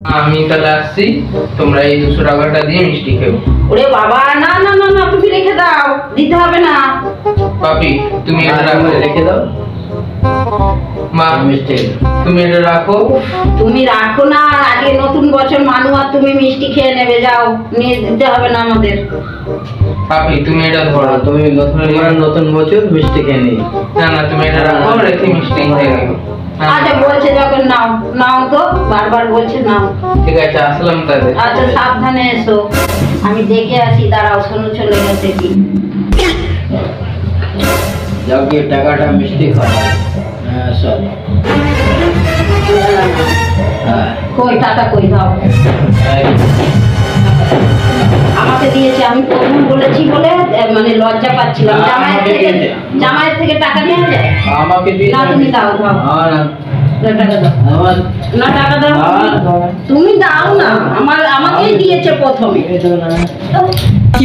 আমি তাহলে আসছি, তোমরা এই 200 টাকাটা দিয়ে মিষ্টি খেও। ওরে বাবা, না না না না, তুমি রেখে দাও, দিতে হবে না। পাপি তুমি এটা রাখো, রেখে দাও। মা মিষ্টি তুমি এটা রাখো। তুমি রাখো না, আজকে নতুন বছর মানু, আর তুমি মিষ্টি খেয়ে নেবে, যাও, নিয়ে দিতে হবে না আমাদের। পাপি তুমি এটা ধরো, তুমি নতুন বছর মিষ্টি খেয়ে নি। না না তুমি এটা রাখো, রেখে মিষ্টি খেয়ে নিও। আচ্ছা বলছে যখন নাও, নাও তো, বারবার বলছে নাও। ঠিক আছে আসলাম তাহলে। আচ্ছা সাবধানে এসো, আমি দেখে আসি, দাঁড়াও, শোনো চলে গেছে কি। যাও গিয়ে টাকাটা মিষ্টি খাও। হ্যাঁ চল। কই টাকা কই, দাও। আমাকে দিয়েছে, আমি প্রথম বলেছি বলে মানে লজ্জা পাচ্ছিলাম। জামাইয়ের থেকে টাকা নেওয়া যায়? আমাকে দিয়ে না তুমি দাও, দাও টাকা দাও। না টাকা দাও, তুমি দাও না, আমাকেই দিয়েছে প্রথমে। কি